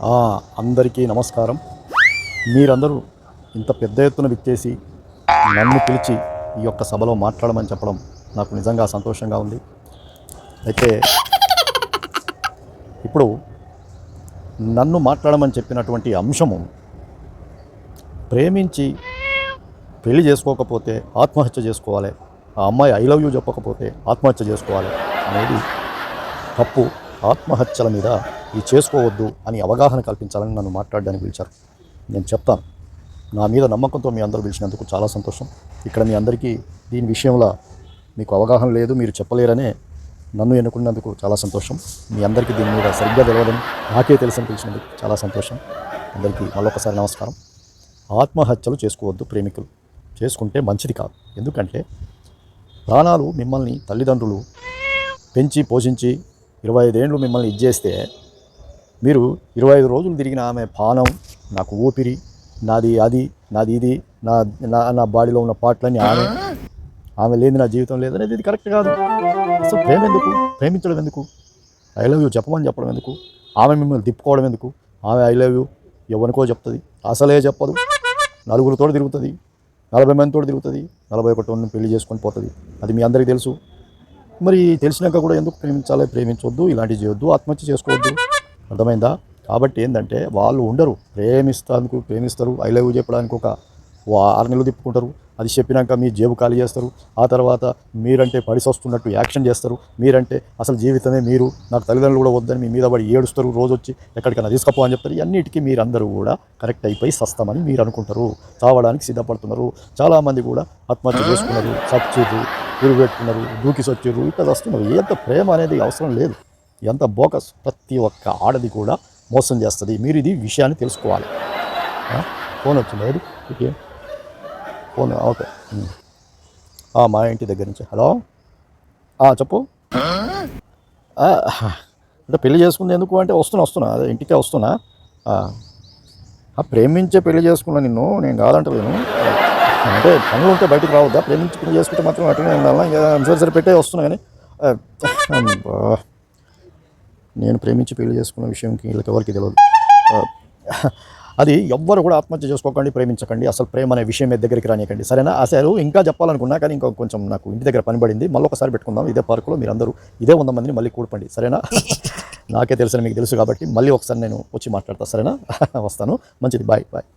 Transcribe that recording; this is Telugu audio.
అందరికీ నమస్కారం. మీరందరూ ఇంత పెద్ద ఎత్తున విచ్చేసి నన్ను పిలిచి ఈ యొక్క సభలో మాట్లాడమని చెప్పడం నాకు నిజంగా సంతోషంగా ఉంది. అయితే ఇప్పుడు నన్ను మాట్లాడమని చెప్పినటువంటి అంశము ప్రేమించి పెళ్లి చేసుకోకపోతే ఆత్మహత్య చేసుకోవాలి, ఆ అమ్మాయి ఐ లవ్ యూ చెప్పకపోతే ఆత్మహత్య చేసుకోవాలి అనేది తప్పు. ఆత్మహత్యల మీద ఇది చేసుకోవద్దు అని అవగాహన కల్పించాలని నన్ను మాట్లాడడానికి పిలిచారు. నేను చెప్తాను. నా మీద నమ్మకంతో మీ అందరూ పిలిచినందుకు చాలా సంతోషం. ఇక్కడ మీ అందరికీ దీని విషయంలో మీకు అవగాహన లేదు, మీరు చెప్పలేరనే నన్ను ఎన్నుకున్నందుకు చాలా సంతోషం. మీ అందరికీ దీని మీద సరిగ్గా తెలియదని నాకే తెలిసిన పిలిచినందుకు చాలా సంతోషం. అందరికీ మళ్ళొకసారి నమస్కారం. ఆత్మహత్యలు చేసుకోవద్దు. ప్రేమికులు చేసుకుంటే మంచిది కాదు. ఎందుకంటే ప్రాణాలు మిమ్మల్ని తల్లిదండ్రులు పెంచి పోషించి 25 ఏళ్ళు మిమ్మల్ని ఇచ్చేస్తే మీరు 25 రోజులు తిరిగిన ఆమె పానం, నాకు ఊపిరి, నాది అది, నాది ఇది, నా నా బాడీలో ఉన్న పార్ట్లన్నీ ఆమె లేని నా జీవితం లేదనేది ఇది కరెక్ట్ కాదు. అసలు ప్రేమ ఎందుకు? ప్రేమించడం ఎందుకు? ఐ లవ్ యూ చెప్పమని చెప్పడం ఎందుకు? ఆమె మిమ్మల్ని తిప్పుకోవడం ఎందుకు? ఆమె ఐ లవ్ యూ ఎవరికో చెప్తుంది, అసలే చెప్పదు. నలుగురితో తిరుగుతుంది, 40 మందితో తిరుగుతుంది, 41 పెళ్లి చేసుకొని పోతుంది. అది మీ అందరికీ తెలుసు. మరి తెలిసినాక కూడా ఎందుకు ప్రేమించాలి? ప్రేమించవద్దు, ఇలాంటివి చేయొద్దు, ఆత్మహత్య చేసుకోవద్దు. అర్థమైందా? కాబట్టి ఏంటంటే వాళ్ళు ఉండరు, ప్రేమిస్తారు, ఐ లవ్ యూ చెప్పడానికి ఒక 6 నెలలు తిప్పుకుంటారు. అది చెప్పినాక మీ జేబు ఖాళీ చేస్తారు. ఆ తర్వాత మీరంటే పడిసొస్తున్నట్టు యాక్షన్ చేస్తారు. మీరంటే అసలు జీవితమే మీరు, నాకు తల్లిదండ్రులు కూడా వద్దని మీ మీద పడి ఏడుస్తారు. రోజు వచ్చి ఎక్కడికైనా తీసుకపో అని చెప్తారు. అన్నిటికీ మీరందరూ కూడా కరెక్ట్ అయిపోయి సస్తామని మీరు అనుకుంటారు, చావడానికి సిద్ధపడుతున్నారు. చాలామంది కూడా ఆత్మహత్య చేసుకున్నారు, సచ్చిర్రు, ఉరి పెట్టుకున్నారు, దూకి సచ్చిర్రు, ఇట్లా వస్తున్నారు. ఎంత ప్రేమ అనేది అవసరం లేదు, ఎంత బోకస్. ప్రతి ఒక్క ఆడది కూడా మోసం చేస్తుంది. మీరు ఇది విషయాన్ని తెలుసుకోవాలి. ఫోన్ వచ్చింది, ఓకే ఫోన్, ఓకే. మా ఇంటి దగ్గర నుంచి. హలో, చెప్పు. అంటే పెళ్లి చేసుకుంది ఎందుకు అంటే వస్తున్నా అదే ఇంటికే వస్తున్నా. ప్రేమించే పెళ్లి చేసుకున్నా నిన్ను, నేను కాదంటలేను. అంటే పనులు ఉంటే బయటకు రావద్దా? ప్రేమించి పెళ్లి చేసుకుంటే మాత్రం అట్లనే ఉండాలా? ఇంకా సరే పెట్టే వస్తున్నా. కానీ నేను ప్రేమించి పెళ్లి చేసుకున్న విషయంకి వీళ్ళకి ఎవరికి తెలియదు. అది ఎవ్వరు కూడా ఆత్మహత్య చేసుకోకండి, ప్రేమించకండి. అసలు ప్రేమ అనే విషయం మీద దగ్గరికి రానియకండి, సరేనా? అసలు ఇంకా చెప్పాలనుకున్నా కానీ ఇంకా కొంచెం నాకు ఇంటి దగ్గర పని పడింది. మళ్ళీ ఒకసారి పెట్టుకుందాం ఇదే పార్కులో. మీరందరూ ఇదే 100 మందిని మళ్ళీ కూడపండి, సరేనా? నాకే తెలుసు, మీకు తెలుసు కాబట్టి మళ్ళీ ఒకసారి నేను వచ్చి మాట్లాడతా, సరేనా? వస్తాను. మంచిది, బాయ్ బాయ్.